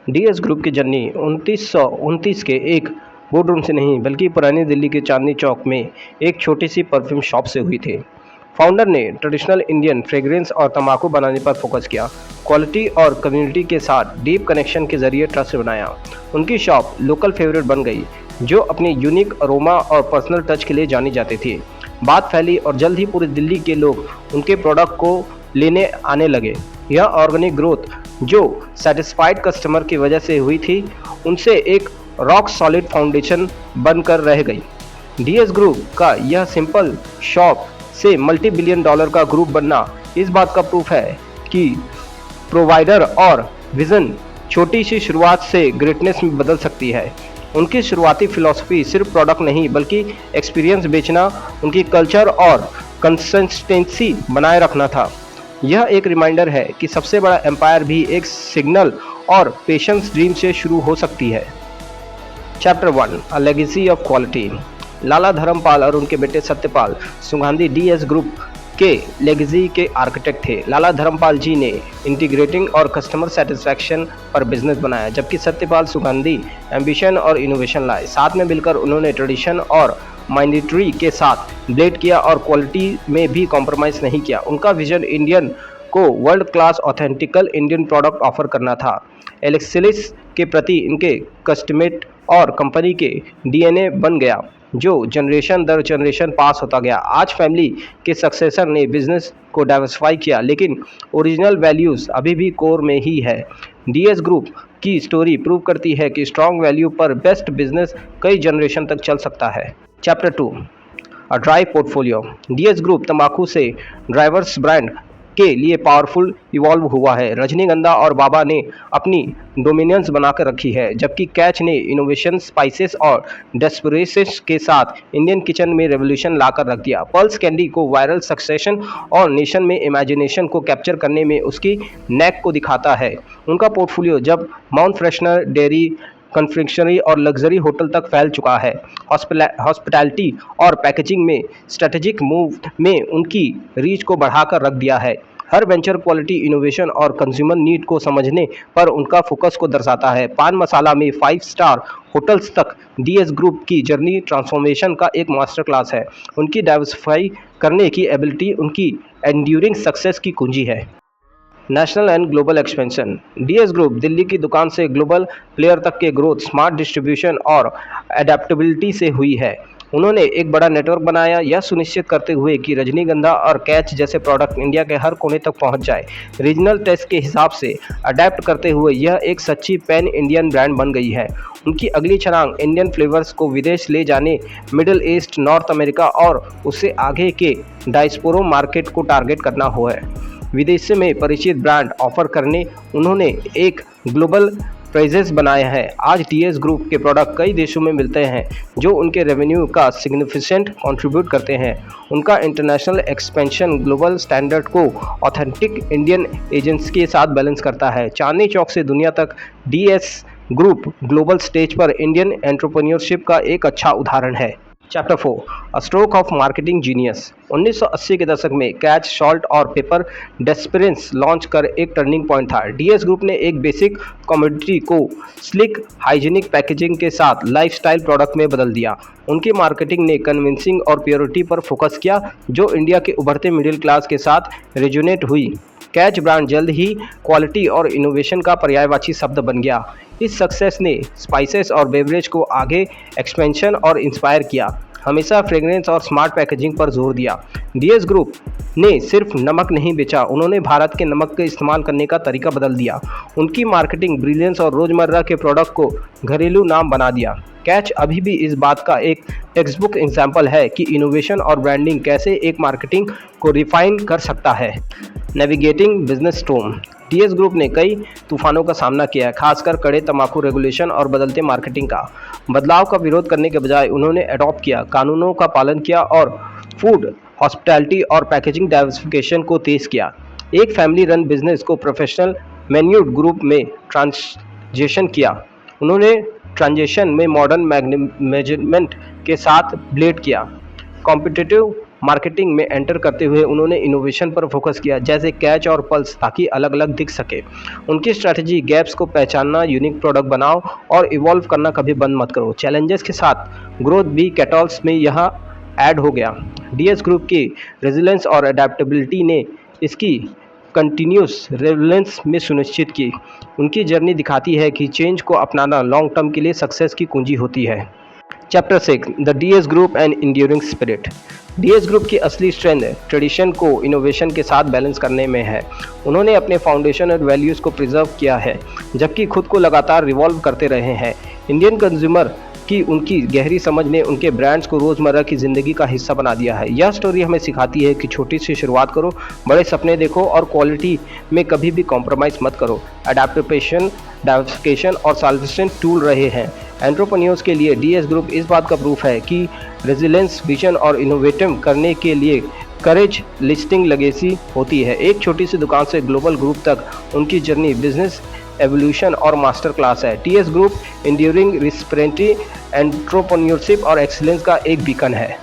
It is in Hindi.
डीएस ग्रुप की जर्नी 1929 के एक बोर्डरूम से नहीं बल्कि पुरानी दिल्ली के चांदनी चौक में एक छोटी सी परफ्यूम शॉप से हुई थी। फाउंडर ने ट्रेडिशनल इंडियन फ्रेग्रेंस और तंबाकू बनाने पर फोकस किया, क्वालिटी और कम्युनिटी के साथ डीप कनेक्शन के जरिए ट्रस्ट बनाया। उनकी शॉप लोकल फेवरेट बन गई, जो अपनी यूनिक अरोमा और पर्सनल टच के लिए जानी जाती थी। बात फैली और जल्द ही पूरी दिल्ली के लोग उनके प्रोडक्ट को लेने आने लगे। यह ऑर्गेनिक ग्रोथ जो सेटिस्फाइड कस्टमर की वजह से हुई थी, उनसे एक रॉक सॉलिड फाउंडेशन बनकर रह गई। डीएस ग्रुप का यह सिंपल शॉप से मल्टी बिलियन डॉलर का ग्रुप बनना इस बात का प्रूफ है कि प्रोवाइडर और विजन छोटी सी शुरुआत से ग्रेटनेस में बदल सकती है। उनकी शुरुआती फिलॉसफी सिर्फ प्रोडक्ट नहीं बल्कि एक्सपीरियंस बेचना, उनकी कल्चर और कंसिस्टेंसी बनाए रखना था। यह एक रिमाइंडर है कि सबसे बड़ा एम्पायर भी एक सिग्नल और पेशेंस ड्रीम से शुरू हो सकती है। Chapter 1, a legacy of quality. Lala Dharampal और उनके बेटे सत्यपाल सुगंधी डीएस ग्रुप के लेगेसी के आर्किटेक्ट थे। लाला धर्मपाल जी ने इंटीग्रेटिंग और कस्टमर सेटिस्फैक्शन पर बिजनेस बनाया, जबकि सत्यपाल सुगंधी एम्बिशन और इनोवेशन लाए। साथ में मिलकर उन्होंने ट्रेडिशन और माइंडिट्री के साथ ब्लेड किया और क्वालिटी में भी कॉम्प्रोमाइज़ नहीं किया। उनका विजन इंडियन को world class authentical Indian product offer करना था। एलेक्सिस के प्रति इनके कस्टमेट और कंपनी के डीएनए बन गया, जो जनरेशन दर जनरेशन पास होता गया। आज फैमिली के सक्सेसर ने बिजनेस को डाइवर्सिफाई किया, लेकिन ओरिजिनल वैल्यूज़ अभी भी कोर में ही है। डीएस ग्रुप की स्टोरी प्रूव करती है कि स्ट्रॉन्ग वैल्यू पर बेस्ट बिजनेस कई जनरेशन तक चल सकता है। Chapter 2, a dry portfolio. DS group तंबाकू से ड्राइवर्स ब्रांड के लिए पावरफुल इवॉल्व हुआ है। रजनीगंधा और बाबा ने अपनी डोमिनेंस बनाकर रखी है, जबकि कैच ने इनोवेशन, स्पाइसेस और डेस्परेसिस के साथ इंडियन किचन में रेवोल्यूशन लाकर रख दिया। पल्स कैंडी को वायरल सक्सेशन और नेशन में इमेजिनेशन को कैप्चर करने में उसकी नेक को दिखाता है। उनका पोर्टफोलियो जब माउंट फ्रेशनर, डेयरी, कन्फेक्शनरी और लग्जरी होटल तक फैल चुका है। हॉस्पिटैलिटी और पैकेजिंग में स्ट्रेटेजिक मूव में उनकी रीच को बढ़ाकर रख दिया है। हर वेंचर क्वालिटी, इनोवेशन और कंज्यूमर नीड को समझने पर उनका फोकस को दर्शाता है। पान मसाला में 5 स्टार होटल्स तक डीएस ग्रुप की जर्नी ट्रांसफॉर्मेशन का एक मास्टर क्लास है। उनकी डाइवर्सिफाई करने की एबिलिटी उनकी एंड्यूरिंग सक्सेस की कुंजी है। National and global expansion. DS group Delhi की दुकान से ग्लोबल प्लेयर तक के ग्रोथ स्मार्ट डिस्ट्रीब्यूशन और एडेप्टेबिलिटी से हुई है। उन्होंने एक बड़ा नेटवर्क बनाया, यह सुनिश्चित करते हुए कि रजनीगंधा और कैच जैसे प्रोडक्ट इंडिया के हर कोने तक पहुंच जाए। रीजनल टेस्ट के हिसाब से अडेप्ट करते हुए यह एक सच्ची पैन इंडियन ब्रांड बन गई है। उनकी अगली छलांग इंडियन फ्लेवर्स को विदेश ले जाने, मिडिल ईस्ट, नॉर्थ अमेरिका और उससे आगे के डायस्पोरा मार्केट को टारगेट करना हो है। विदेश में परिचित ब्रांड ऑफर करने उन्होंने एक ग्लोबल प्रेजेंस बनाया है। आज डीएस ग्रुप के प्रोडक्ट कई देशों में मिलते हैं, जो उनके रेवेन्यू का सिग्निफिकेंट कंट्रीब्यूट करते हैं। उनका इंटरनेशनल एक्सपेंशन ग्लोबल स्टैंडर्ड को ऑथेंटिक इंडियन एजेंसी के साथ बैलेंस करता है। चांदनी चौक से दुनिया तक डीएस ग्रुप ग्लोबल स्टेज पर इंडियन एंटरप्रेन्योरशिप का एक अच्छा उदाहरण है। Chapter 4, a stroke of marketing genius. 1980 के दशक में कैच, सॉल्ट और पेपर डेस्परेंस लॉन्च कर एक टर्निंग पॉइंट था। डीएस ग्रुप ने एक बेसिक कमोडिटी को स्लिक हाइजीनिक पैकेजिंग के साथ लाइफस्टाइल प्रोडक्ट में बदल दिया। उनकी मार्केटिंग ने कन्विंसिंग और प्योरिटी पर फोकस किया, जो इंडिया के उभरते मिडिल क्लास के साथ रेजोनेट हुई। कैच ब्रांड जल्द ही क्वालिटी और इनोवेशन का पर्यायवाची शब्द बन गया। इस सक्सेस ने स्पाइसेस और बेवरेज को आगे एक्सपेंशन और इंस्पायर किया, हमेशा फ्रेग्रेंस और स्मार्ट पैकेजिंग पर जोर दिया। डीएस ग्रुप ने सिर्फ नमक नहीं बेचा, उन्होंने भारत के नमक के इस्तेमाल करने का तरीका बदल दिया। उनकी मार्केटिंग ब्रिलियंस और रोज़मर्रा के प्रोडक्ट को घरेलू नाम बना दिया। कैच अभी भी इस बात का एक टेक्स्ट बुक एग्जाम्पल है कि इनोवेशन और ब्रांडिंग कैसे एक मार्केटिंग को रिफाइन कर सकता है। Navigating business storm. DS group ने कई तूफानों का सामना किया है, खासकर कड़े तंबाकू रेगुलेशन और बदलते मार्केटिंग का। बदलाव का विरोध करने के बजाय उन्होंने अडॉप्ट किया, कानूनों का पालन किया और फूड, हॉस्पिटैलिटी और पैकेजिंग डाइवर्सिफिकेशन को तेज किया। एक फैमिली रन बिजनेस को प्रोफेशनल मैन्यूड ग्रुप में ट्रांजिशन किया। उन्होंने ट्रांजिशन में मॉडर्न मैनेजमेंट के साथ ब्लेड किया, कॉम्पिटिटिव मार्केटिंग में एंटर करते हुए उन्होंने इनोवेशन पर फोकस किया, जैसे कैच और पल्स, ताकि अलग अलग दिख सके। उनकी स्ट्रैटेजी गैप्स को पहचानना, यूनिक प्रोडक्ट बनाओ और इवॉल्व करना कभी बंद मत करो। चैलेंजेस के साथ ग्रोथ भी कैटल्स में यह ऐड हो गया। डीएस ग्रुप की रेजिलेंस और अडेप्टेबिलिटी ने इसकी कंटिन्यूस रेलेवेंस में सुनिश्चित की। उनकी जर्नी दिखाती है कि चेंज को अपनाना लॉन्ग टर्म के लिए सक्सेस की कुंजी होती है। Chapter 6, the DS group and enduring spirit. DS group की असली स्ट्रेंथ ट्रेडिशन को इनोवेशन के साथ बैलेंस करने में है। उन्होंने अपने फाउंडेशन और वैल्यूज़ को प्रिजर्व किया है, जबकि खुद को लगातार रिवॉल्व करते रहे हैं। इंडियन कंज्यूमर की उनकी गहरी समझ ने उनके ब्रांड्स को रोज़मर्रा की ज़िंदगी का हिस्सा बना दिया है। यह स्टोरी हमें सिखाती है कि छोटी सी शुरुआत करो, बड़े सपने देखो और क्वालिटी में कभी भी कॉम्प्रोमाइज़ मत करो। अडेप्टेशन, डाइवर्सिफिकेशन और सॉल्यूशन टूल रहे हैं एंटरप्रेन्योर्स के लिए। डीएस ग्रुप इस बात का प्रूफ है कि रेजिलेंस, विजन और इनोवेटिव करने के लिए करेज लिस्टिंग लेगेसी होती है। एक छोटी सी दुकान से ग्लोबल ग्रुप तक उनकी जर्नी बिजनेस एवोल्यूशन और मास्टर क्लास है। टीएस ग्रुप इंड्यूरिंग रिस्पेरेंटी, एंटरप्रेन्योरशिप और एक्सीलेंस का एक बीकन है।